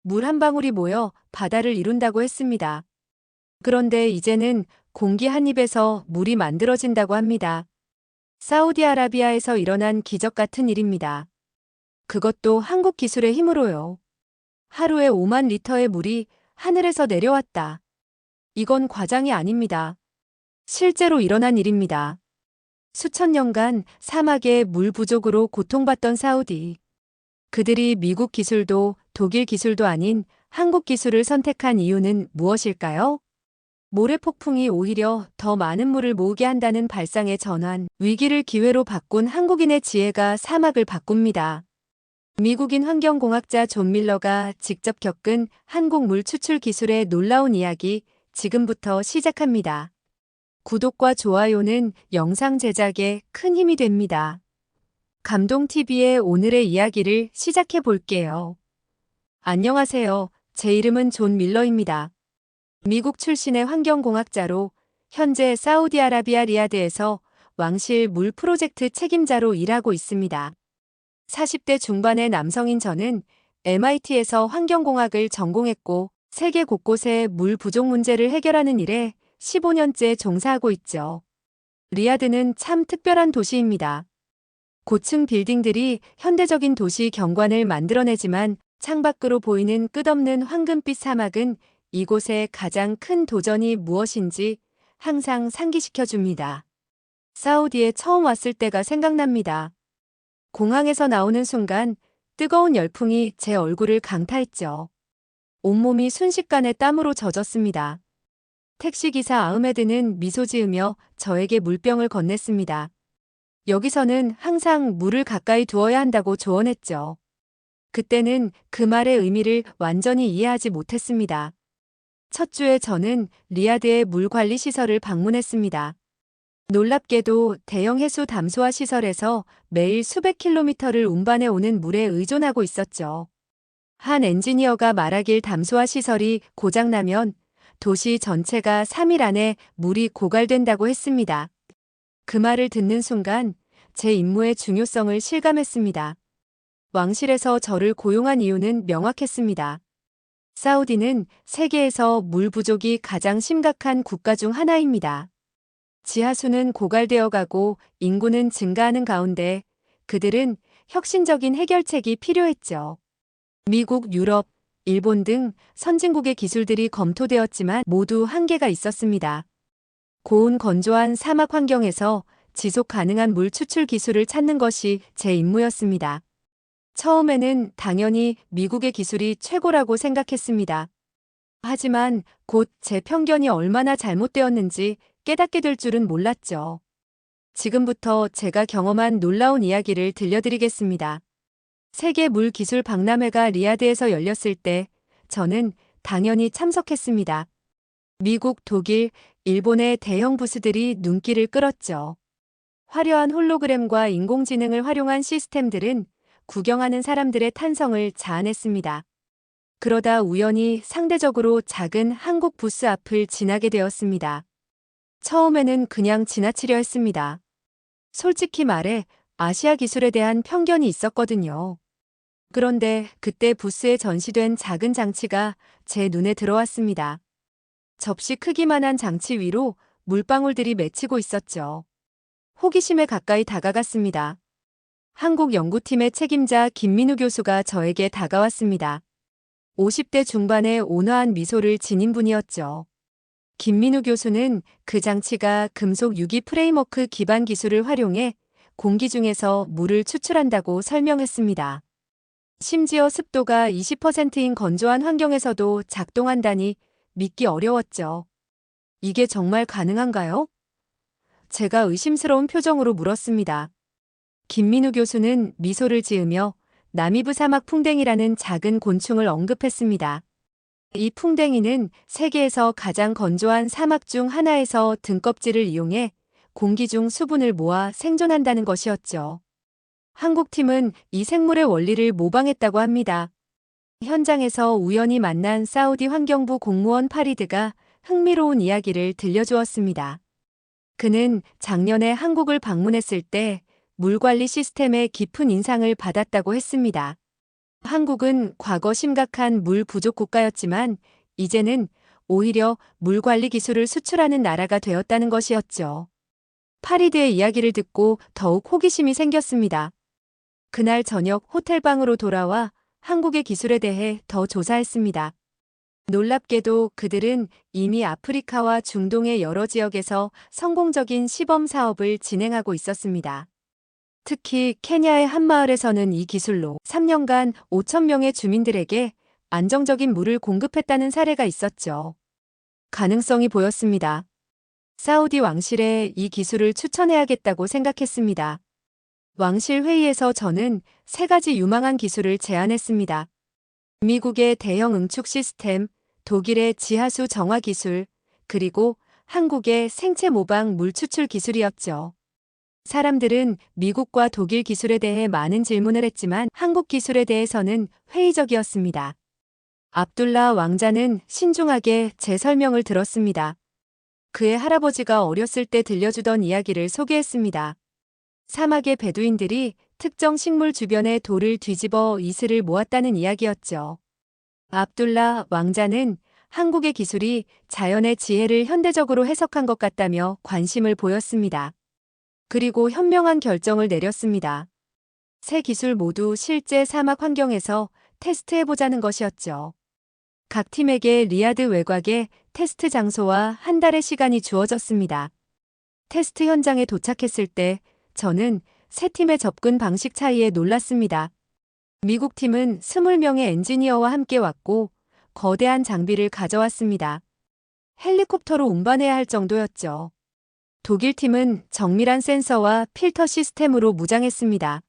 물 한 방울이 모여 바다를 이룬다고 했습니다. 그런데 이제는 공기 한 입에서 물이 만들어진다고 합니다. 사우디아라비아에서 일어난 기적 같은 일입니다. 그것도 한국 기술의 힘으로요. 하루에 5만 리터의 물이 하늘에서 내려왔다. 이건 과장이 아닙니다. 실제로 일어난 일입니다. 수천 년간 사막의 물 부족으로 고통받던 사우디. 그들이 미국 기술도 독일 기술도 아닌 한국 기술을 선택한 이유는 무엇일까요? 모래폭풍이 오히려 더 많은 물을 모으게 한다는 발상의 전환, 위기를 기회로 바꾼 한국인의 지혜가 사막을 바꿉니다. 미국인 환경공학자 존 밀러가 직접 겪은 한국 물 추출 기술의 놀라운 이야기 지금부터 시작합니다. 구독과 좋아요는 영상 제작에 큰 힘이 됩니다. 감동TV의 오늘의 이야기를 시작해 볼게요. 안녕하세요. 제 이름은 존 밀러입니다. 미국 출신의 환경공학자로 현재 사우디아라비아 리야드에서 왕실 물 프로젝트 책임자로 일하고 있습니다. 40대 중반의 남성인 저는 MIT에서 환경공학을 전공했고 세계 곳곳의 물 부족 문제를 해결하는 일에 15년째 종사하고 있죠. 리야드는 참 특별한 도시입니다. 고층 빌딩들이 현대적인 도시 경관을 만들어내지만 창밖으로 보이는 끝없는 황금빛 사막은 이곳의 가장 큰 도전이 무엇인지 항상 상기시켜줍니다. 사우디에 처음 왔을 때가 생각납니다. 공항에서 나오는 순간 뜨거운 열풍이 제 얼굴을 강타했죠. 온몸이 순식간에 땀으로 젖었습니다. 택시기사 아흐메드는 미소 지으며 저에게 물병을 건넸습니다. 여기서는 항상 물을 가까이 두어야 한다고 조언했죠. 그때는 그 말의 의미를 완전히 이해하지 못했습니다. 첫 주에 저는 리야드의 물관리 시설을 방문했습니다. 놀랍게도 대형 해수 담수화 시설에서 매일 수백 킬로미터를 운반해 오는 물에 의존하고 있었죠. 한 엔지니어가 말하길 담수화 시설이 고장나면 도시 전체가 3일 안에 물이 고갈된다고 했습니다. 그 말을 듣는 순간 제 임무의 중요성을 실감했습니다. 왕실에서 저를 고용한 이유는 명확했습니다. 사우디는 세계에서 물 부족이 가장 심각한 국가 중 하나입니다. 지하수는 고갈되어 가고 인구는 증가하는 가운데 그들은 혁신적인 해결책이 필요했죠. 미국, 유럽, 일본 등 선진국의 기술들이 검토되었지만 모두 한계가 있었습니다. 고온 건조한 사막 환경에서 지속 가능한 물 추출 기술을 찾는 것이 제 임무였습니다. 처음에는 당연히 미국의 기술이 최고라고 생각했습니다. 하지만 곧 제 편견이 얼마나 잘못되었는지 깨닫게 될 줄은 몰랐죠. 지금부터 제가 경험한 놀라운 이야기를 들려드리겠습니다. 세계 물 기술 박람회가 리야드에서 열렸을 때 저는 당연히 참석했습니다. 미국, 독일, 일본의 대형 부스들이 눈길을 끌었죠. 화려한 홀로그램과 인공지능을 활용한 시스템들은 구경하는 사람들의 탄성을 자아냈습니다. 그러다 우연히 상대적으로 작은 한국 부스 앞을 지나게 되었습니다. 처음에는 그냥 지나치려 했습니다. 솔직히 말해 아시아 기술에 대한 편견이 있었거든요. 그런데 그때 부스에 전시된 작은 장치가 제 눈에 들어왔습니다. 접시 크기만한 장치 위로 물방울들이 맺히고 있었죠. 호기심에 가까이 다가갔습니다. 한국 연구팀의 책임자 김민우 교수가 저에게 다가왔습니다. 50대 중반의 온화한 미소를 지닌 분이었죠. 김민우 교수는 그 장치가 금속 유기 프레임워크 기반 기술을 활용해 공기 중에서 물을 추출한다고 설명했습니다. 심지어 습도가 20%인 건조한 환경에서도 작동한다니 믿기 어려웠죠. 이게 정말 가능한가요? 제가 의심스러운 표정으로 물었습니다. 김민우 교수는 미소를 지으며 나미브 사막 풍뎅이라는 작은 곤충을 언급했습니다. 이 풍뎅이는 세계에서 가장 건조한 사막 중 하나에서 등껍질을 이용해 공기 중 수분을 모아 생존한다는 것이었죠. 한국팀은 이 생물의 원리를 모방했다고 합니다. 현장에서 우연히 만난 사우디 환경부 공무원 파리드가 흥미로운 이야기를 들려주었습니다. 그는 작년에 한국을 방문했을 때 물 관리 시스템에 깊은 인상을 받았다고 했습니다. 한국은 과거 심각한 물 부족 국가였지만 이제는 오히려 물 관리 기술을 수출하는 나라가 되었다는 것이었죠. 파리드의 이야기를 듣고 더욱 호기심이 생겼습니다. 그날 저녁 호텔방으로 돌아와 한국의 기술에 대해 더 조사했습니다. 놀랍게도 그들은 이미 아프리카와 중동의 여러 지역에서 성공적인 시범 사업을 진행하고 있었습니다. 특히 케냐의 한 마을에서는 이 기술로 3년간 5천 명의 주민들에게 안정적인 물을 공급했다는 사례가 있었죠. 가능성이 보였습니다. 사우디 왕실에 이 기술을 추천해야겠다고 생각했습니다. 왕실 회의에서 저는 3가지 유망한 기술을 제안했습니다. 미국의 대형 응축 시스템, 독일의 지하수 정화 기술, 그리고 한국의 생체 모방 물 추출 기술이었죠. 사람들은 미국과 독일 기술에 대해 많은 질문을 했지만 한국 기술에 대해서는 회의적이었습니다. 압둘라 왕자는 신중하게 제 설명을 들었습니다. 그의 할아버지가 어렸을 때 들려주던 이야기를 소개했습니다. 사막의 베두인들이 특정 식물 주변에 돌을 뒤집어 이슬을 모았다는 이야기였죠. 압둘라 왕자는 한국의 기술이 자연의 지혜를 현대적으로 해석한 것 같다며 관심을 보였습니다. 그리고 현명한 결정을 내렸습니다. 세 기술 모두 실제 사막 환경에서 테스트해보자는 것이었죠. 각 팀에게 리야드 외곽의 테스트 장소와 한 달의 시간이 주어졌습니다. 테스트 현장에 도착했을 때 저는 세 팀의 접근 방식 차이에 놀랐습니다. 미국 팀은 20명의 엔지니어와 함께 왔고 거대한 장비를 가져왔습니다. 헬리콥터로 운반해야 할 정도였죠. 독일 팀은 정밀한 센서와 필터 시스템으로 무장했습니다.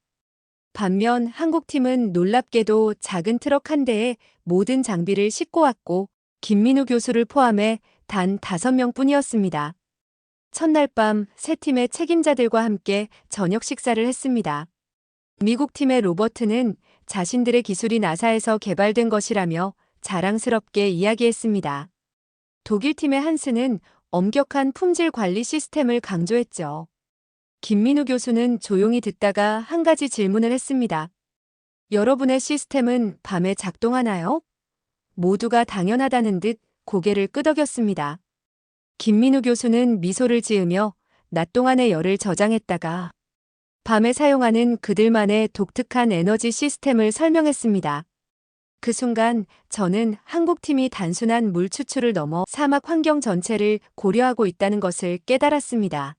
반면 한국 팀은 놀랍게도 작은 트럭 한 대에 모든 장비를 싣고 왔고 김민우 교수를 포함해 단 5명뿐이었습니다. 첫날 밤 세 팀의 책임자들과 함께 저녁 식사를 했습니다. 미국 팀의 로버트는 자신들의 기술이 나사에서 개발된 것이라며 자랑스럽게 이야기했습니다. 독일 팀의 한스는 엄격한 품질 관리 시스템을 강조했죠. 김민우 교수는 조용히 듣다가 한 가지 질문을 했습니다. 여러분의 시스템은 밤에 작동하나요? 모두가 당연하다는 듯 고개를 끄덕였습니다. 김민우 교수는 미소를 지으며 낮 동안의 열을 저장했다가 밤에 사용하는 그들만의 독특한 에너지 시스템을 설명했습니다. 그 순간 저는 한국팀이 단순한 물 추출을 넘어 사막 환경 전체를 고려하고 있다는 것을 깨달았습니다.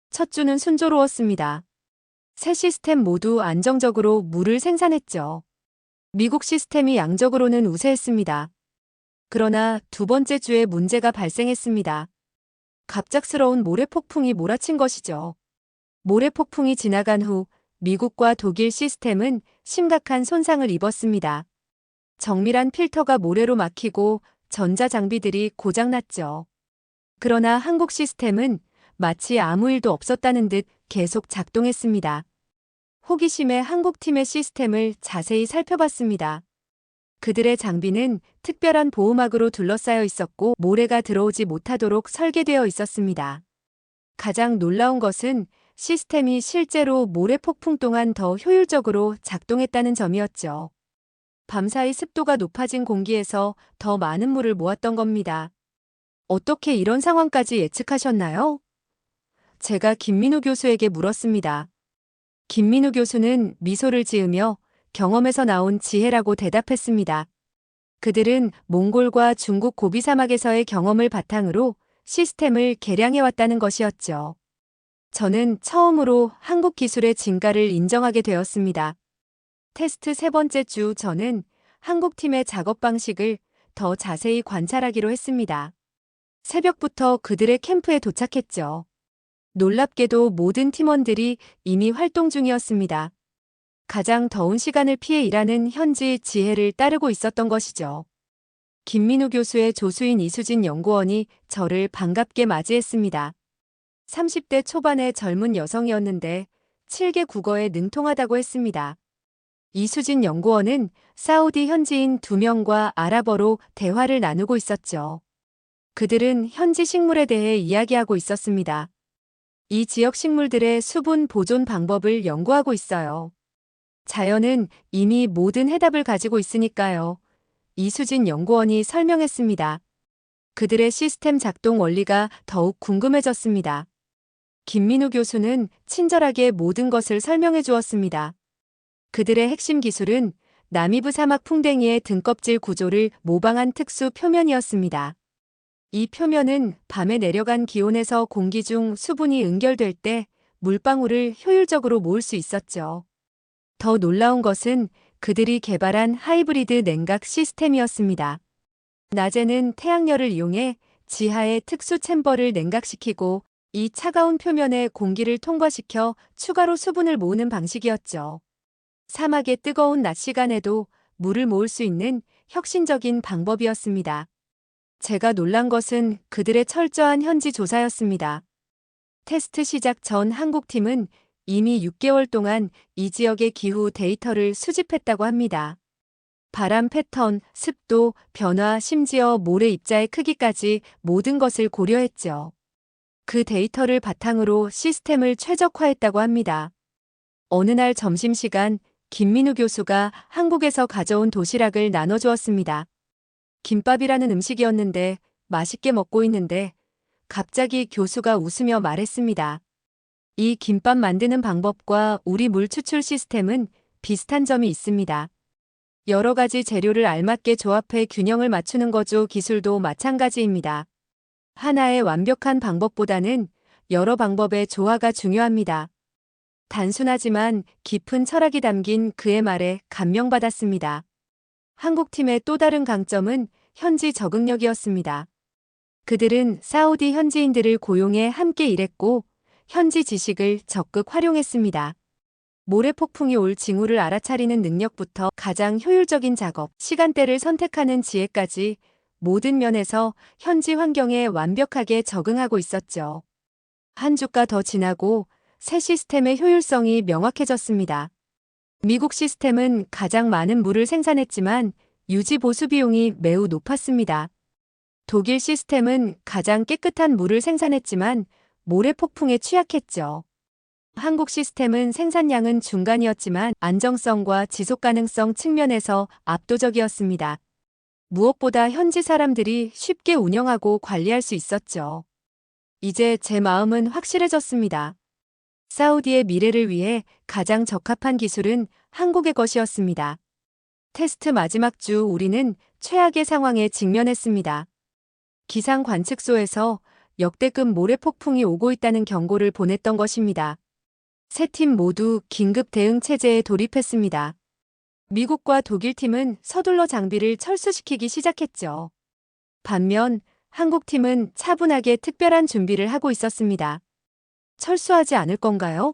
첫 주는 순조로웠습니다. 세 시스템 모두 안정적으로 물을 생산했죠. 미국 시스템이 양적으로는 우세했습니다. 그러나 두 번째 주에 문제가 발생했습니다. 갑작스러운 모래폭풍이 몰아친 것이죠. 모래폭풍이 지나간 후 미국과 독일 시스템은 심각한 손상을 입었습니다. 정밀한 필터가 모래로 막히고 전자장비들이 고장났죠. 그러나 한국 시스템은 마치 아무 일도 없었다는 듯 계속 작동했습니다. 호기심에 한국팀의 시스템을 자세히 살펴봤습니다. 그들의 장비는 특별한 보호막으로 둘러싸여 있었고 모래가 들어오지 못하도록 설계되어 있었습니다. 가장 놀라운 것은 시스템이 실제로 모래 폭풍 동안 더 효율적으로 작동했다는 점이었죠. 밤사이 습도가 높아진 공기에서 더 많은 물을 모았던 겁니다. 어떻게 이런 상황까지 예측하셨나요? 제가 김민우 교수에게 물었습니다. 김민우 교수는 미소를 지으며 경험에서 나온 지혜라고 대답했습니다. 그들은 몽골과 중국 고비 사막에서의 경험을 바탕으로 시스템을 개량해왔다는 것이었죠. 저는 처음으로 한국 기술의 진가를 인정하게 되었습니다. 테스트 세 번째 주 저는 한국팀의 작업 방식을 더 자세히 관찰하기로 했습니다. 새벽부터 그들의 캠프에 도착했죠. 놀랍게도 모든 팀원들이 이미 활동 중이었습니다. 가장 더운 시간을 피해 일하는 현지 지혜를 따르고 있었던 것이죠. 김민우 교수의 조수인 이수진 연구원이 저를 반갑게 맞이했습니다. 30대 초반의 젊은 여성이었는데 7개 국어에 능통하다고 했습니다. 이수진 연구원은 사우디 현지인 2명과 아랍어로 대화를 나누고 있었죠. 그들은 현지 식물에 대해 이야기하고 있었습니다. 이 지역 식물들의 수분 보존 방법을 연구하고 있어요. 자연은 이미 모든 해답을 가지고 있으니까요. 이수진 연구원이 설명했습니다. 그들의 시스템 작동 원리가 더욱 궁금해졌습니다. 김민우 교수는 친절하게 모든 것을 설명해 주었습니다. 그들의 핵심 기술은 나미브 사막 풍뎅이의 등껍질 구조를 모방한 특수 표면이었습니다. 이 표면은 밤에 내려간 기온에서 공기 중 수분이 응결될 때 물방울을 효율적으로 모을 수 있었죠. 더 놀라운 것은 그들이 개발한 하이브리드 냉각 시스템이었습니다. 낮에는 태양열을 이용해 지하의 특수 챔버를 냉각시키고 이 차가운 표면에 공기를 통과시켜 추가로 수분을 모으는 방식이었죠. 사막의 뜨거운 낮 시간에도 물을 모을 수 있는 혁신적인 방법이었습니다. 제가 놀란 것은 그들의 철저한 현지 조사였습니다. 테스트 시작 전 한국팀은 이미 6개월 동안 이 지역의 기후 데이터를 수집했다고 합니다. 바람 패턴, 습도, 변화, 심지어 모래 입자의 크기까지 모든 것을 고려했죠. 그 데이터를 바탕으로 시스템을 최적화했다고 합니다. 어느 날 점심시간 김민우 교수가 한국에서 가져온 도시락을 나눠주었습니다. 김밥이라는 음식이었는데 맛있게 먹고 있는데 갑자기 교수가 웃으며 말했습니다. 이 김밥 만드는 방법과 우리 물 추출 시스템은 비슷한 점이 있습니다. 여러 가지 재료를 알맞게 조합해 균형을 맞추는 거죠. 기술도 마찬가지입니다. 하나의 완벽한 방법보다는 여러 방법의 조화가 중요합니다. 단순하지만 깊은 철학이 담긴 그의 말에 감명받았습니다. 한국팀의 또 다른 강점은 현지 적응력이었습니다. 그들은 사우디 현지인들을 고용해 함께 일했고 현지 지식을 적극 활용했습니다. 모래 폭풍이 올 징후를 알아차리는 능력부터 가장 효율적인 작업, 시간대를 선택하는 지혜까지 모든 면에서 현지 환경에 완벽하게 적응하고 있었죠. 한 주가 더 지나고 새 시스템의 효율성이 명확해졌습니다. 미국 시스템은 가장 많은 물을 생산했지만 유지 보수 비용이 매우 높았습니다. 독일 시스템은 가장 깨끗한 물을 생산했지만 모래 폭풍에 취약했죠. 한국 시스템은 생산량은 중간이었지만 안정성과 지속 가능성 측면에서 압도적이었습니다. 무엇보다 현지 사람들이 쉽게 운영하고 관리할 수 있었죠. 이제 제 마음은 확실해졌습니다. 사우디의 미래를 위해 가장 적합한 기술은 한국의 것이었습니다. 테스트 마지막 주 우리는 최악의 상황에 직면했습니다. 기상 관측소에서 역대급 모래 폭풍이 오고 있다는 경고를 보냈던 것입니다. 세 팀 모두 긴급 대응 체제에 돌입했습니다. 미국과 독일 팀은 서둘러 장비를 철수시키기 시작했죠. 반면 한국 팀은 차분하게 특별한 준비를 하고 있었습니다. 철수하지 않을 건가요?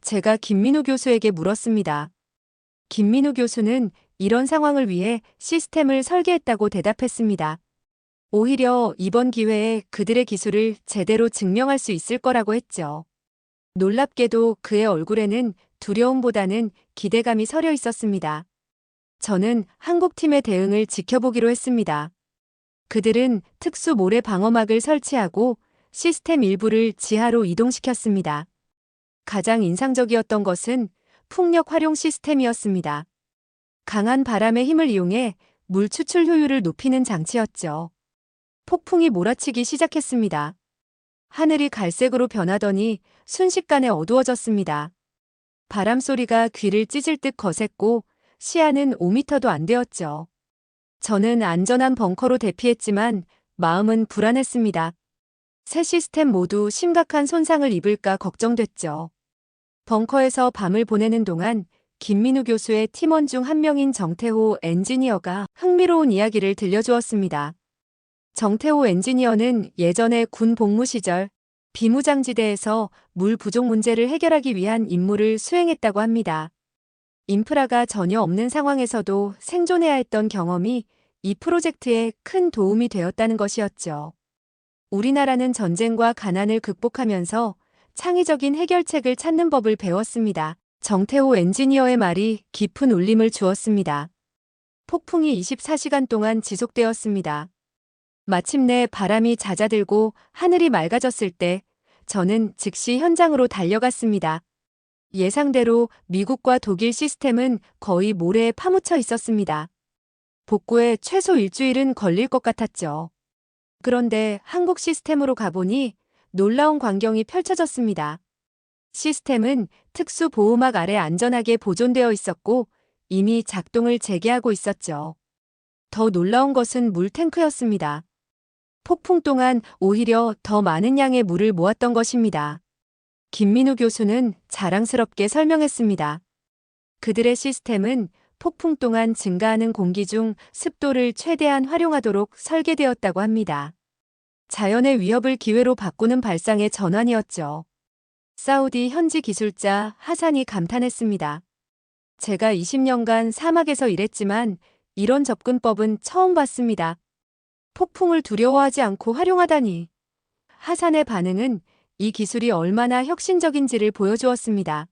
제가 김민우 교수에게 물었습니다. 김민우 교수는 이런 상황을 위해 시스템을 설계했다고 대답했습니다. 오히려 이번 기회에 그들의 기술을 제대로 증명할 수 있을 거라고 했죠. 놀랍게도 그의 얼굴에는 두려움보다는 기대감이 서려 있었습니다. 저는 한국팀의 대응을 지켜보기로 했습니다. 그들은 특수 모래 방어막을 설치하고 시스템 일부를 지하로 이동시켰습니다. 가장 인상적이었던 것은 풍력 활용 시스템이었습니다. 강한 바람의 힘을 이용해 물 추출 효율을 높이는 장치였죠. 폭풍이 몰아치기 시작했습니다. 하늘이 갈색으로 변하더니 순식간에 어두워졌습니다. 바람 소리가 귀를 찢을 듯 거셌고 시야는 5미터도 안 되었죠. 저는 안전한 벙커로 대피했지만 마음은 불안했습니다. 새 시스템 모두 심각한 손상을 입을까 걱정됐죠. 벙커에서 밤을 보내는 동안 김민우 교수의 팀원 중 한 명인 정태호 엔지니어가 흥미로운 이야기를 들려주었습니다. 정태호 엔지니어는 예전에 군 복무 시절 비무장지대에서 물 부족 문제를 해결하기 위한 임무를 수행했다고 합니다. 인프라가 전혀 없는 상황에서도 생존해야 했던 경험이 이 프로젝트에 큰 도움이 되었다는 것이었죠. 우리나라는 전쟁과 가난을 극복하면서 창의적인 해결책을 찾는 법을 배웠습니다. 정태호 엔지니어의 말이 깊은 울림을 주었습니다. 폭풍이 24시간 동안 지속되었습니다. 마침내 바람이 잦아들고 하늘이 맑아졌을 때 저는 즉시 현장으로 달려갔습니다. 예상대로 미국과 독일 시스템은 거의 모래에 파묻혀 있었습니다. 복구에 최소 일주일은 걸릴 것 같았죠. 그런데 한국 시스템으로 가보니 놀라운 광경이 펼쳐졌습니다. 시스템은 특수 보호막 아래 안전하게 보존되어 있었고 이미 작동을 재개하고 있었죠. 더 놀라운 것은 물탱크였습니다. 폭풍 동안 오히려 더 많은 양의 물을 모았던 것입니다. 김민우 교수는 자랑스럽게 설명했습니다. 그들의 시스템은 폭풍 동안 증가하는 공기 중 습도를 최대한 활용하도록 설계되었다고 합니다. 자연의 위협을 기회로 바꾸는 발상의 전환이었죠. 사우디 현지 기술자 하산이 감탄했습니다. 제가 20년간 사막에서 일했지만 이런 접근법은 처음 봤습니다. 폭풍을 두려워하지 않고 활용하다니. 하산의 반응은 이 기술이 얼마나 혁신적인지를 보여주었습니다.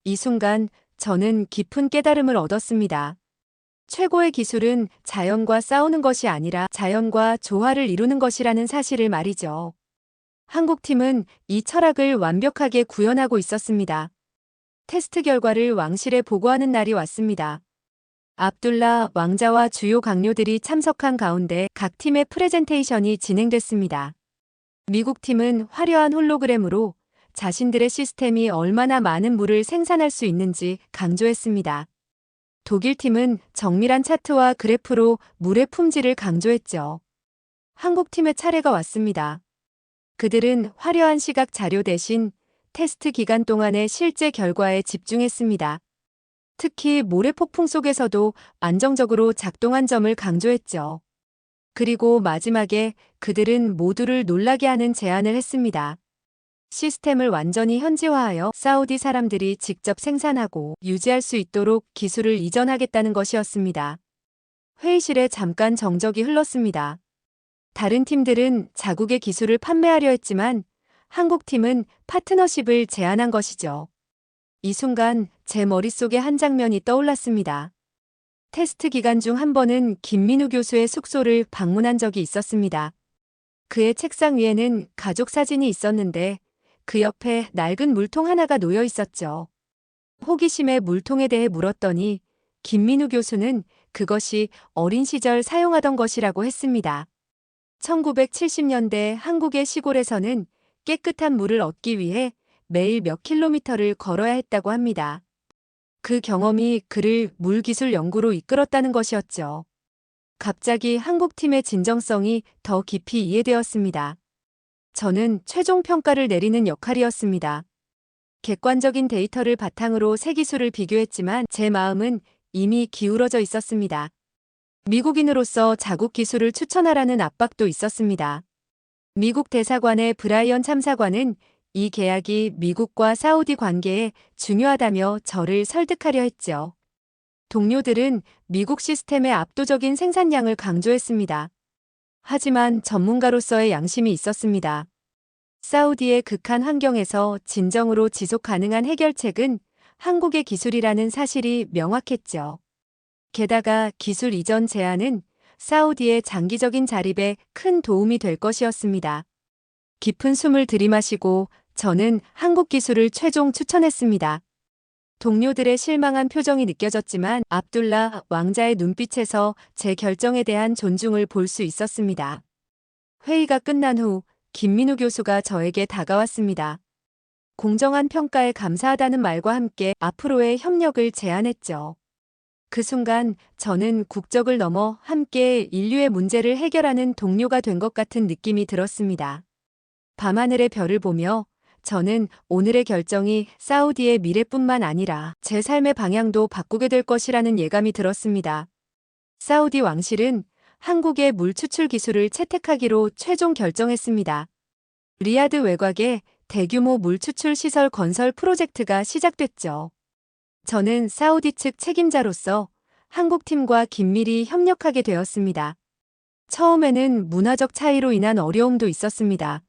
이 순간 저는 깊은 깨달음을 얻었습니다. 최고의 기술은 자연과 싸우는 것이 아니라 자연과 조화를 이루는 것이라는 사실을 말이죠. 한국팀은 이 철학을 완벽하게 구현하고 있었습니다. 테스트 결과를 왕실에 보고하는 날이 왔습니다. 압둘라 왕자와 주요 강요들이 참석한 가운데 각 팀의 프레젠테이션이 진행됐습니다. 미국 팀은 화려한 홀로그램으로 자신들의 시스템이 얼마나 많은 물을 생산할 수 있는지 강조했습니다. 독일 팀은 정밀한 차트와 그래프로 물의 품질을 강조했죠. 한국 팀의 차례가 왔습니다. 그들은 화려한 시각 자료 대신 테스트 기간 동안의 실제 결과에 집중했습니다. 특히 모래폭풍 속에서도 안정적으로 작동한 점을 강조했죠. 그리고 마지막에 그들은 모두를 놀라게 하는 제안을 했습니다. 시스템을 완전히 현지화하여 사우디 사람들이 직접 생산하고 유지할 수 있도록 기술을 이전하겠다는 것이었습니다. 회의실에 잠깐 정적이 흘렀습니다. 다른 팀들은 자국의 기술을 판매하려 했지만 한국 팀은 파트너십을 제안한 것이죠. 이 순간 제 머릿속에 한 장면이 떠올랐습니다. 테스트 기간 중 한 번은 김민우 교수의 숙소를 방문한 적이 있었습니다. 그의 책상 위에는 가족 사진이 있었는데 그 옆에 낡은 물통 하나가 놓여 있었죠. 호기심에 물통에 대해 물었더니 김민우 교수는 그것이 어린 시절 사용하던 것이라고 했습니다. 1970년대 한국의 시골에서는 깨끗한 물을 얻기 위해 매일 몇 킬로미터를 걸어야 했다고 합니다. 그 경험이 그를 물기술 연구로 이끌었다는 것이었죠. 갑자기 한국팀의 진정성이 더 깊이 이해되었습니다. 저는 최종 평가를 내리는 역할이었습니다. 객관적인 데이터를 바탕으로 새 기술을 비교했지만 제 마음은 이미 기울어져 있었습니다. 미국인으로서 자국 기술을 추천하라는 압박도 있었습니다. 미국 대사관의 브라이언 참사관은 이 계약이 미국과 사우디 관계에 중요하다며 저를 설득하려 했죠. 동료들은 미국 시스템의 압도적인 생산량을 강조했습니다. 하지만 전문가로서의 양심이 있었습니다. 사우디의 극한 환경에서 진정으로 지속 가능한 해결책은 한국의 기술이라는 사실이 명확했죠. 게다가 기술 이전 제안은 사우디의 장기적인 자립에 큰 도움이 될 것이었습니다. 깊은 숨을 들이마시고 저는 한국 기술을 최종 추천했습니다. 동료들의 실망한 표정이 느껴졌지만 압둘라 왕자의 눈빛에서 제 결정에 대한 존중을 볼 수 있었습니다. 회의가 끝난 후 김민우 교수가 저에게 다가왔습니다. 공정한 평가에 감사하다는 말과 함께 앞으로의 협력을 제안했죠. 그 순간 저는 국적을 넘어 함께 인류의 문제를 해결하는 동료가 된 것 같은 느낌이 들었습니다. 밤하늘의 별을 보며 저는 오늘의 결정이 사우디의 미래뿐만 아니라 제 삶의 방향도 바꾸게 될 것이라는 예감이 들었습니다. 사우디 왕실은 한국의 물 추출 기술을 채택하기로 최종 결정했습니다. 리야드 외곽에 대규모 물 추출 시설 건설 프로젝트가 시작됐죠. 저는 사우디 측 책임자로서 한국팀과 긴밀히 협력하게 되었습니다. 처음에는 문화적 차이로 인한 어려움도 있었습니다.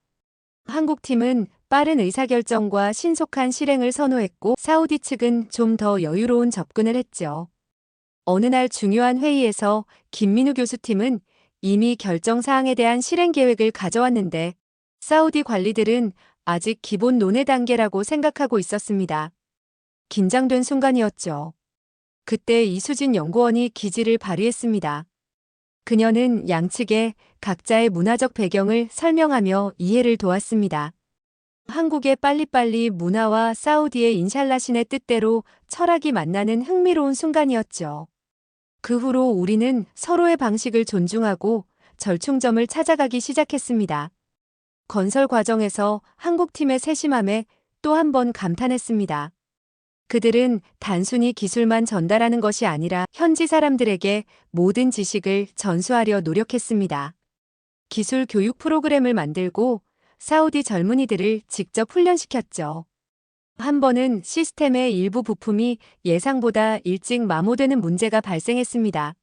한국팀은 빠른 의사결정과 신속한 실행을 선호했고 사우디 측은 좀 더 여유로운 접근을 했죠. 어느 날 중요한 회의에서 김민우 교수팀은 이미 결정사항에 대한 실행 계획을 가져왔는데 사우디 관리들은 아직 기본 논의 단계라고 생각하고 있었습니다. 긴장된 순간이었죠. 그때 이수진 연구원이 기지를 발휘했습니다. 그녀는 양측에 각자의 문화적 배경을 설명하며 이해를 도왔습니다. 한국의 빨리빨리 문화와 사우디의 인샬라신의 뜻대로 철학이 만나는 흥미로운 순간이었죠. 그 후로 우리는 서로의 방식을 존중하고 절충점을 찾아가기 시작했습니다. 건설 과정에서 한국팀의 세심함에 또 한 번 감탄했습니다. 그들은 단순히 기술만 전달하는 것이 아니라 현지 사람들에게 모든 지식을 전수하려 노력했습니다. 기술 교육 프로그램을 만들고 사우디 젊은이들을 직접 훈련시켰죠. 한 번은 시스템의 일부 부품이 예상보다 일찍 마모되는 문제가 발생했습니다.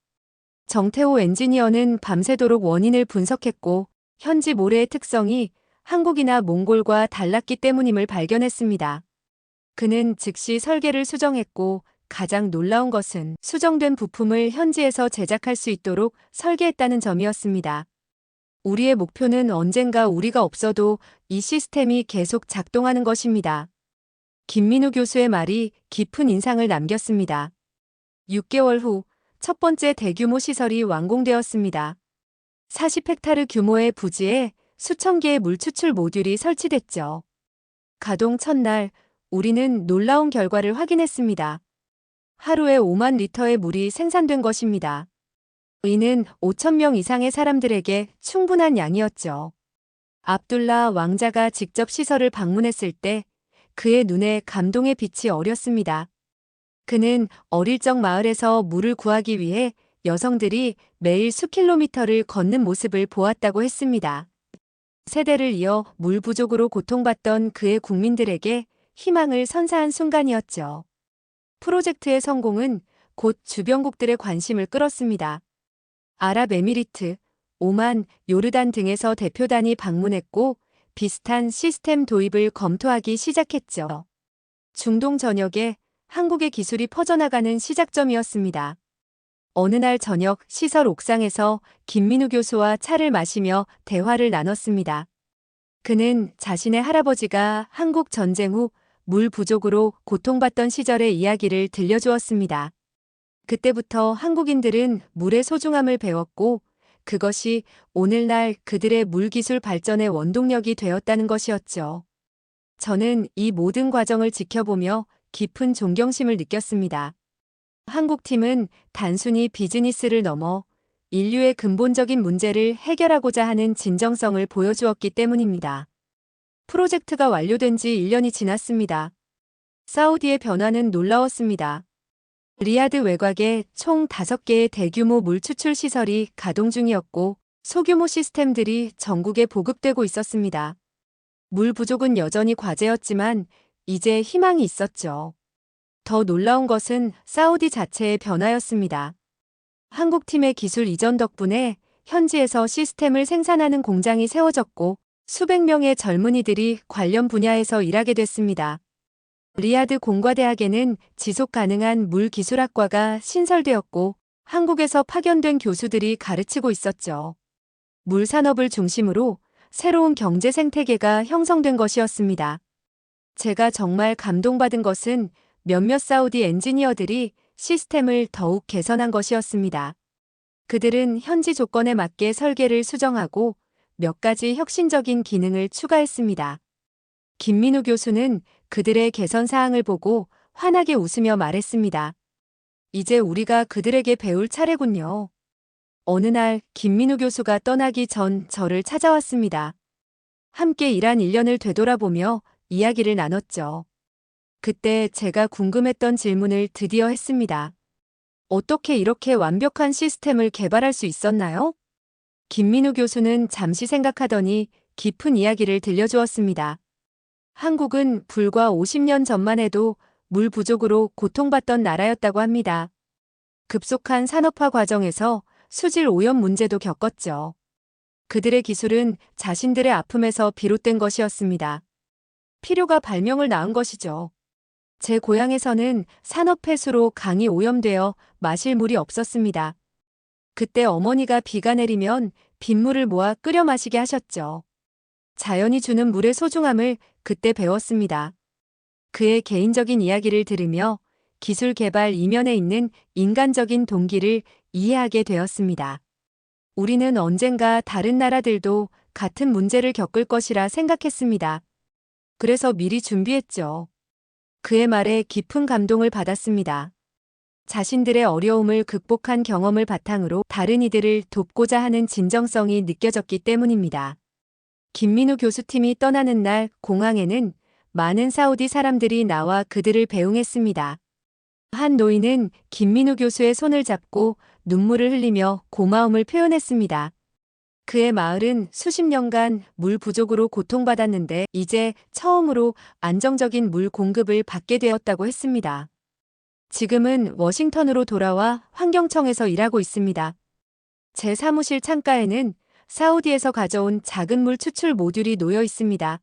정태호 엔지니어는 밤새도록 원인을 분석했고 현지 모래의 특성이 한국이나 몽골과 달랐기 때문임을 발견했습니다. 그는 즉시 설계를 수정했고 가장 놀라운 것은 수정된 부품을 현지에서 제작할 수 있도록 설계했다는 점이었습니다. 우리의 목표는 언젠가 우리가 없어도 이 시스템이 계속 작동하는 것입니다. 김민우 교수의 말이 깊은 인상을 남겼습니다. 6개월 후 첫 번째 대규모 시설이 완공되었습니다. 40헥타르 규모의 부지에 수천 개의 물 추출 모듈이 설치됐죠. 가동 첫날 우리는 놀라운 결과를 확인했습니다. 하루에 5만 리터의 물이 생산된 것입니다. 이는 5천 명 이상의 사람들에게 충분한 양이었죠. 압둘라 왕자가 직접 시설을 방문했을 때 그의 눈에 감동의 빛이 어렸습니다. 그는 어릴 적 마을에서 물을 구하기 위해 여성들이 매일 수킬로미터를 걷는 모습을 보았다고 했습니다. 세대를 이어 물 부족으로 고통받던 그의 국민들에게 희망을 선사한 순간이었죠. 프로젝트의 성공은 곧 주변국들의 관심을 끌었습니다. 아랍에미리트, 오만, 요르단 등에서 대표단이 방문했고 비슷한 시스템 도입을 검토하기 시작했죠. 중동 전역에 한국의 기술이 퍼져나가는 시작점이었습니다. 어느 날 저녁 시설 옥상에서 김민우 교수와 차를 마시며 대화를 나눴습니다. 그는 자신의 할아버지가 한국 전쟁 후 물 부족으로 고통받던 시절의 이야기를 들려주었습니다. 그때부터 한국인들은 물의 소중함을 배웠고 그것이 오늘날 그들의 물기술 발전의 원동력이 되었다는 것이었죠. 저는 이 모든 과정을 지켜보며 깊은 존경심을 느꼈습니다. 한국팀은 단순히 비즈니스를 넘어 인류의 근본적인 문제를 해결하고자 하는 진정성을 보여주었기 때문입니다. 프로젝트가 완료된 지 1년이 지났습니다. 사우디의 변화는 놀라웠습니다. 리야드 외곽에 총 5개의 대규모 물 추출 시설이 가동 중이었고 소규모 시스템들이 전국에 보급되고 있었습니다. 물 부족은 여전히 과제였지만 이제 희망이 있었죠. 더 놀라운 것은 사우디 자체의 변화였습니다. 한국팀의 기술 이전 덕분에 현지에서 시스템을 생산하는 공장이 세워졌고 수백 명의 젊은이들이 관련 분야에서 일하게 됐습니다. 리야드 공과대학에는 지속 가능한 물 기술학과가 신설되었고 한국에서 파견된 교수들이 가르치고 있었죠. 물 산업을 중심으로 새로운 경제 생태계가 형성된 것이었습니다. 제가 정말 감동받은 것은 몇몇 사우디 엔지니어들이 시스템을 더욱 개선한 것이었습니다. 그들은 현지 조건에 맞게 설계를 수정하고 몇 가지 혁신적인 기능을 추가했습니다. 김민우 교수는 그들의 개선 사항을 보고 환하게 웃으며 말했습니다. 이제 우리가 그들에게 배울 차례군요. 어느 날 김민우 교수가 떠나기 전 저를 찾아왔습니다. 함께 일한 1년을 되돌아보며 이야기를 나눴죠. 그때 제가 궁금했던 질문을 드디어 했습니다. 어떻게 이렇게 완벽한 시스템을 개발할 수 있었나요? 김민우 교수는 잠시 생각하더니 깊은 이야기를 들려주었습니다. 한국은 불과 50년 전만 해도 물 부족으로 고통받던 나라였다고 합니다. 급속한 산업화 과정에서 수질 오염 문제도 겪었죠. 그들의 기술은 자신들의 아픔에서 비롯된 것이었습니다. 필요가 발명을 낳은 것이죠. 제 고향에서는 산업 폐수로 강이 오염되어 마실 물이 없었습니다. 그때 어머니가 비가 내리면 빗물을 모아 끓여 마시게 하셨죠. 자연이 주는 물의 소중함을 그때 배웠습니다. 그의 개인적인 이야기를 들으며 기술 개발 이면에 있는 인간적인 동기를 이해하게 되었습니다. 우리는 언젠가 다른 나라들도 같은 문제를 겪을 것이라 생각했습니다. 그래서 미리 준비했죠. 그의 말에 깊은 감동을 받았습니다. 자신들의 어려움을 극복한 경험을 바탕으로 다른 이들을 돕고자 하는 진정성이 느껴졌기 때문입니다. 김민우 교수팀이 떠나는 날 공항에는 많은 사우디 사람들이 나와 그들을 배웅했습니다. 한 노인은 김민우 교수의 손을 잡고 눈물을 흘리며 고마움을 표현했습니다. 그의 마을은 수십 년간 물 부족으로 고통받았는데 이제 처음으로 안정적인 물 공급을 받게 되었다고 했습니다. 지금은 워싱턴으로 돌아와 환경청에서 일하고 있습니다. 제 사무실 창가에는 사우디에서 가져온 작은 물 추출 모듈이 놓여 있습니다.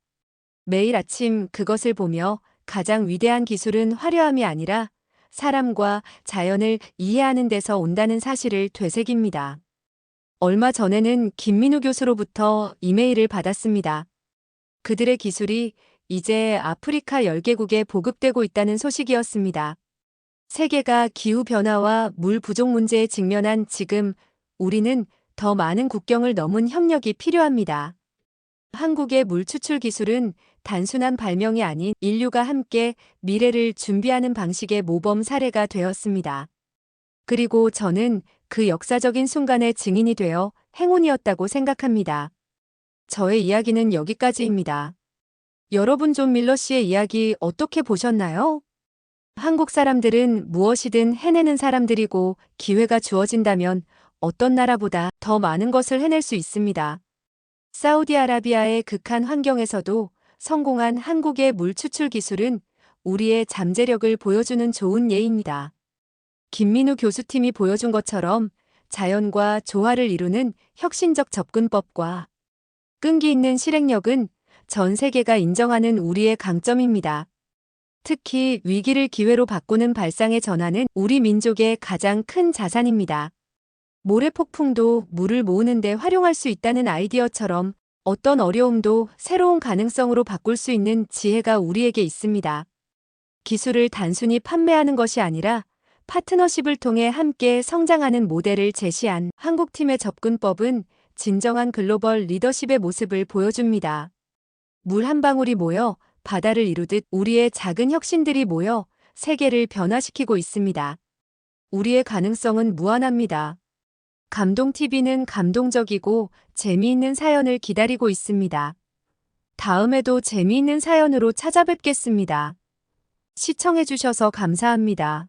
매일 아침 그것을 보며 가장 위대한 기술은 화려함이 아니라 사람과 자연을 이해하는 데서 온다는 사실을 되새깁니다. 얼마 전에는 김민우 교수로부터 이메일을 받았습니다. 그들의 기술이 이제 아프리카 10개국에 보급되고 있다는 소식이었습니다. 세계가 기후변화와 물 부족 문제에 직면한 지금 우리는 더 많은 국경을 넘은 협력이 필요합니다. 한국의 물 추출 기술은 단순한 발명이 아닌 인류가 함께 미래를 준비하는 방식의 모범 사례가 되었습니다. 그리고 저는 그 역사적인 순간의 증인이 되어 행운이었다고 생각합니다. 저의 이야기는 여기까지입니다. 여러분 존 밀러 씨의 이야기 어떻게 보셨나요? 한국 사람들은 무엇이든 해내는 사람들이고 기회가 주어진다면 어떤 나라보다 더 많은 것을 해낼 수 있습니다. 사우디아라비아의 극한 환경에서도 성공한 한국의 물 추출 기술은 우리의 잠재력을 보여주는 좋은 예입니다. 김민우 교수팀이 보여준 것처럼 자연과 조화를 이루는 혁신적 접근법과 끈기 있는 실행력은 전 세계가 인정하는 우리의 강점입니다. 특히 위기를 기회로 바꾸는 발상의 전환은 우리 민족의 가장 큰 자산입니다. 모래폭풍도 물을 모으는 데 활용할 수 있다는 아이디어처럼 어떤 어려움도 새로운 가능성으로 바꿀 수 있는 지혜가 우리에게 있습니다. 기술을 단순히 판매하는 것이 아니라 파트너십을 통해 함께 성장하는 모델을 제시한 한국팀의 접근법은 진정한 글로벌 리더십의 모습을 보여줍니다. 물 한 방울이 모여 바다를 이루듯 우리의 작은 혁신들이 모여 세계를 변화시키고 있습니다. 우리의 가능성은 무한합니다. 감동TV는 감동적이고 재미있는 사연을 기다리고 있습니다. 다음에도 재미있는 사연으로 찾아뵙겠습니다. 시청해주셔서 감사합니다.